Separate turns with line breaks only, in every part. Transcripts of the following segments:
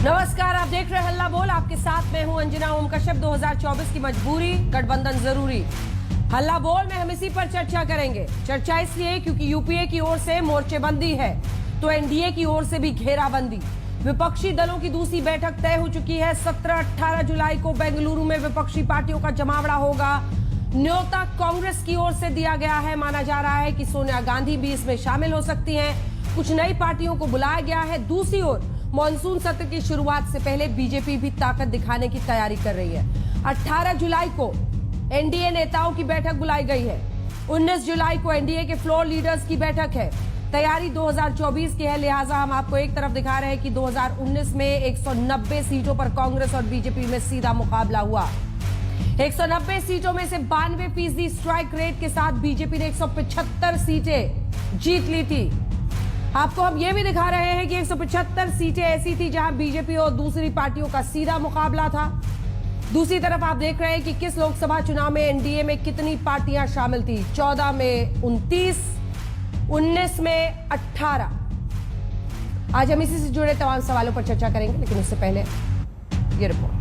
नमस्कार, आप देख रहे हैं हल्ला बोल। आपके साथ मैं हूं अंजना ओम कश्यप। 2024 की मजबूरी, गठबंधन जरूरी। हल्ला बोल में हम इसी पर चर्चा करेंगे। चर्चा इसलिए क्योंकि यूपीए की ओर से मोर्चेबंदी है तो एनडीए की ओर से भी घेराबंदी। विपक्षी दलों की दूसरी बैठक तय हो चुकी है। 17-18 जुलाई को बेंगलुरु में विपक्षी पार्टियों का जमावड़ा होगा। न्योता कांग्रेस की ओर से दिया गया है। माना जा रहा है कि सोनिया गांधी भी इसमें शामिल हो सकती हैं। कुछ नई पार्टियों को बुलाया गया है। दूसरी ओर मॉनसून सत्र की शुरुआत से पहले बीजेपी भी ताकत दिखाने की तैयारी कर रही है। 18 जुलाई को एनडीए नेताओं की बैठक बुलाई गई है। 19 जुलाई को एनडीए के फ्लोर लीडर्स की बैठक है। तैयारी 2024 की है, लिहाजा हम आपको एक तरफ दिखा रहे हैं कि 2019 में 190 सीटों पर कांग्रेस और बीजेपी में सीधा मुकाबला हुआ। 190 सीटों में से 92% स्ट्राइक रेट के साथ बीजेपी ने 175 सीटें जीत ली थी। आपको हम ये भी दिखा रहे हैं कि 175 सीटें ऐसी थी जहां बीजेपी और दूसरी पार्टियों का सीधा मुकाबला था। दूसरी तरफ आप देख रहे हैं कि किस लोकसभा चुनाव में एनडीए में कितनी पार्टियां शामिल थी। 14 में 29, 19 में 18। आज हम इसी से जुड़े तमाम सवालों पर चर्चा करेंगे, लेकिन उससे पहले ये रिपोर्ट।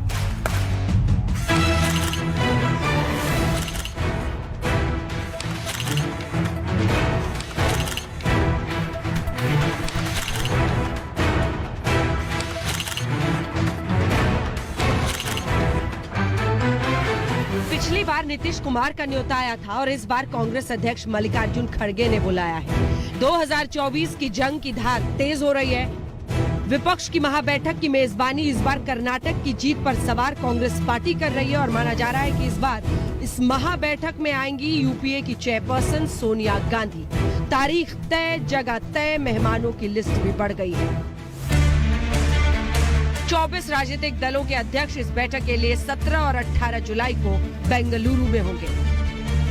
पिछली बार नीतीश कुमार का न्योता आया था और इस बार कांग्रेस अध्यक्ष मल्लिकार्जुन खड़गे ने बुलाया है। 2024 की जंग की धार तेज हो रही है। विपक्ष की महाबैठक की मेजबानी इस बार कर्नाटक की जीत पर सवार कांग्रेस पार्टी कर रही है और माना जा रहा है कि इस बार इस महाबैठक में आएंगी यूपीए की चेयरपर्सन सोनिया गांधी। तारीख तय, जगह तय, मेहमानों की लिस्ट भी बढ़ गई है। 24 राजनीतिक दलों के अध्यक्ष इस बैठक के लिए 17 और 18 जुलाई को बेंगलुरु में होंगे।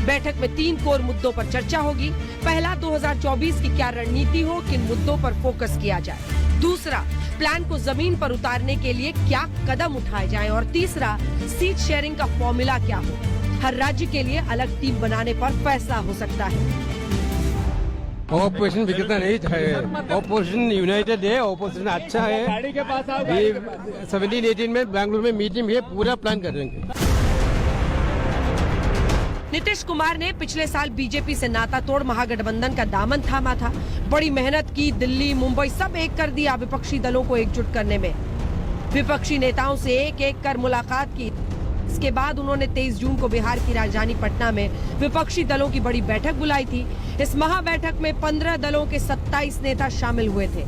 बैठक में 3 कोर मुद्दों पर चर्चा होगी। पहला, 2024 की क्या रणनीति हो, किन मुद्दों पर फोकस किया जाए। दूसरा, प्लान को जमीन पर उतारने के लिए क्या कदम उठाए जाएं। और तीसरा, सीट शेयरिंग का फॉर्मूला क्या हो। हर राज्य के लिए अलग टीम बनाने पर फैसला हो सकता है।
ऑपोजिशन विकता नहीं है, ऑपोजिशन यूनाइटेड है, ऑपोजिशन अच्छा है। 17-18 में बेंगलुरु में मीटिंग है, पूरा प्लान कर देंगे।
नीतीश कुमार ने पिछले साल बीजेपी से नाता तोड़ महागठबंधन का दामन थामा था। बड़ी मेहनत की, दिल्ली, मुंबई सब एक कर दिया विपक्षी दलों को एकजुट करने में। विपक्षी नेताओं से एक एक कर मुलाकात की। इसके बाद उन्होंने 23 जून को बिहार की राजधानी पटना में विपक्षी दलों की बड़ी बैठक बुलाई थी। इस महाबैठक में 15 दलों के 27 नेता शामिल हुए थे।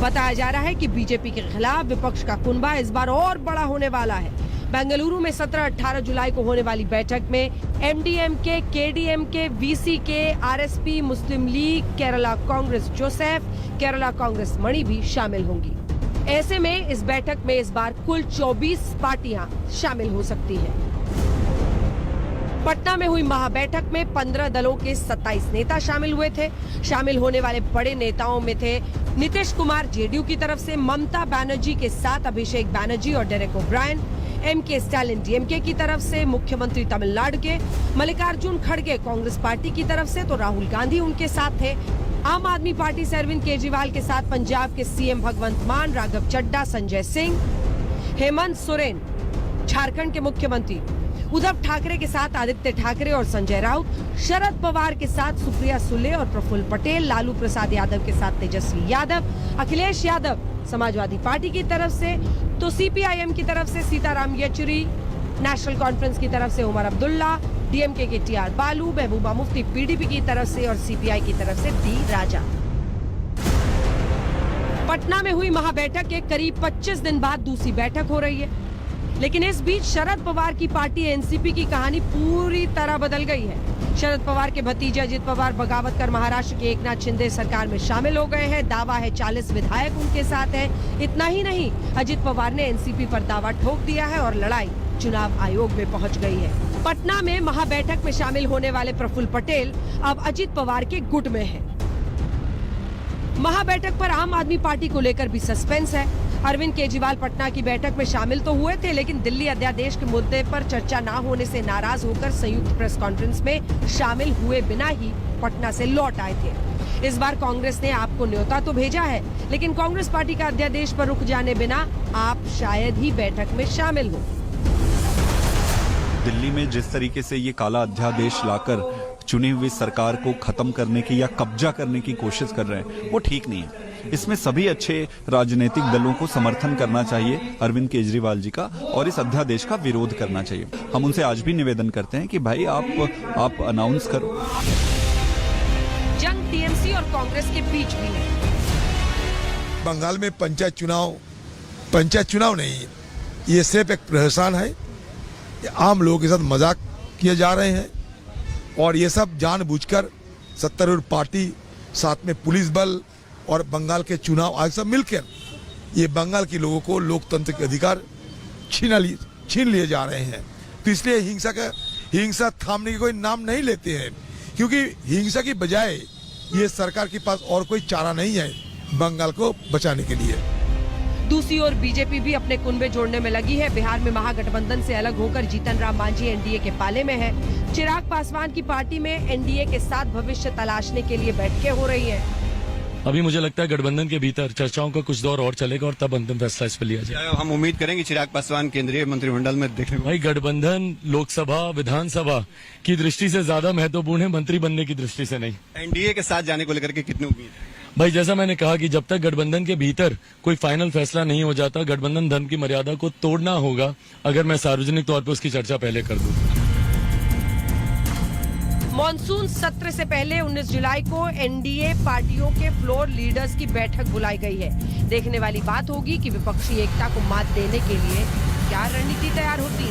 बताया जा रहा है कि बीजेपी के खिलाफ विपक्ष का कुनबा इस बार और बड़ा होने वाला है। बेंगलुरु में 17-18 जुलाई को होने वाली बैठक में एमडीएमके, केडीएमके, वीसीके, आरएसपी, मुस्लिम लीग, केरला कांग्रेस जोसेफ, केरला कांग्रेस मणि भी शामिल होंगी। ऐसे में इस बैठक में इस बार कुल 24 पार्टियां शामिल हो सकती हैं। पटना में हुई महाबैठक में 15 दलों के 27 नेता शामिल हुए थे। शामिल होने वाले बड़े नेताओं में थे नीतीश कुमार जेडीयू की तरफ से, ममता बनर्जी के साथ अभिषेक बनर्जी और Derek O'Brien, MK Stalin DMK की तरफ से, मुख्यमंत्री तमिलनाडु के मल्लिकार्जुन खड़गे कांग्रेस पार्टी की तरफ से, तो राहुल गांधी उनके साथ थे। आम आदमी पार्टी से अरविंद केजरीवाल के साथ पंजाब के सीएम भगवंत मान, राघव चड्ढा, संजय सिंह, हेमंत सोरेन झारखंड के मुख्यमंत्री, उद्धव ठाकरे के साथ आदित्य ठाकरे और संजय राउत, शरद पवार के साथ सुप्रिया सुले और प्रफुल्ल पटेल, लालू प्रसाद यादव के साथ तेजस्वी यादव, अखिलेश यादव समाजवादी पार्टी की तरफ से, तो सीपीआईएम की तरफ से सीताराम येचुरी, नेशनल कॉन्फ्रेंस की तरफ से उमर अब्दुल्ला, डीएमके के टीआर बालू, महबूबा मुफ्ती पीडीपी की तरफ से और सीपीआई की तरफ से डी राजा। पटना में हुई महाबैठक के करीब 25 दिन बाद दूसरी बैठक हो रही है। लेकिन इस बीच शरद पवार की पार्टी एनसीपी की कहानी पूरी तरह बदल गई है। शरद पवार के भतीजे अजित पवार बगावत कर महाराष्ट्र के एकनाथ शिंदे सरकार में शामिल हो गए हैं। दावा है 40 विधायक उनके साथ हैं। इतना ही नहीं, अजित पवार ने एनसीपी पर दावा ठोक दिया है और लड़ाई चुनाव आयोग में पहुंच गई है। पटना में महाबैठक में शामिल होने वाले प्रफुल्ल पटेल अब अजित पवार के गुट में हैं। महाबैठक पर आम आदमी पार्टी को लेकर भी सस्पेंस है। अरविंद केजरीवाल पटना की बैठक में शामिल तो हुए थे, लेकिन दिल्ली अध्यादेश के मुद्दे पर चर्चा न होने से नाराज होकर संयुक्त प्रेस कॉन्फ्रेंस में शामिल हुए बिना ही पटना से लौट आए थे। इस बार कांग्रेस ने आपको न्योता तो भेजा है, लेकिन कांग्रेस पार्टी का अध्यादेश पर रुक जाने बिना आप शायद ही बैठक में शामिल हो।
दिल्ली में जिस तरीके से ये काला अध्यादेश लाकर चुनी हुई सरकार को खत्म करने की या कब्जा करने की कोशिश कर रहे हैं, वो ठीक नहीं है। इसमें सभी अच्छे राजनीतिक दलों को समर्थन करना चाहिए अरविंद केजरीवाल जी का, और इस अध्यादेश का विरोध करना चाहिए। हम उनसे आज भी निवेदन करते हैं कि भाई आप अनाउंस करो।
जंग टीएमसी और कांग्रेस के बीच भी है।
बंगाल में पंचायत चुनाव नहीं, ये सिर्फ एक प्रहसन है। ये आम लोगों के साथ मजाक किए जा रहे हैं, और ये सब जानबूझकर सत्तारूढ़ पार्टी, साथ में पुलिस बल और बंगाल के चुनाव आयोग सब मिलकर ये बंगाल के लोगों को लोकतंत्र के अधिकार छीन लिए जा रहे हैं। तो इसलिए हिंसा थामने के कोई नाम नहीं लेते हैं, क्योंकि हिंसा की बजाय ये सरकार के पास और कोई चारा नहीं है बंगाल को बचाने के लिए।
दूसरी ओर बीजेपी भी अपने कुनबे जोड़ने में लगी है। बिहार में महागठबंधन से अलग होकर जीतन राम मांझी एनडीए के पाले में है। चिराग पासवान की पार्टी में एनडीए के साथ भविष्य तलाशने के लिए बैठकें हो रही हैं।
अभी मुझे लगता है गठबंधन के भीतर चर्चाओं का कुछ दौर और चलेगा और तब अंतिम फैसला इस पर लिया जाए।
हम उम्मीद करेंगे चिराग पासवान केंद्रीय मंत्रिमंडल में देखने को।
भाई गठबंधन लोकसभा विधानसभा की दृष्टि से ज्यादा महत्वपूर्ण है, मंत्री बनने की दृष्टि से नहीं।
एनडीए के साथ जाने को लेकर के कितनी उम्मीद है?
भाई जैसा मैंने कहा कि जब तक गठबंधन के भीतर कोई फाइनल फैसला नहीं हो जाता, गठबंधन धर्म की मर्यादा को तोड़ना होगा अगर मैं सार्वजनिक तौर पर उसकी चर्चा पहले कर दूं।
मॉनसून सत्र से पहले 19 जुलाई को एनडीए पार्टियों के फ्लोर लीडर्स की बैठक बुलाई गई है। देखने वाली बात होगी कि विपक्षी एकता को मात देने के लिए क्या रणनीति तैयार होती है।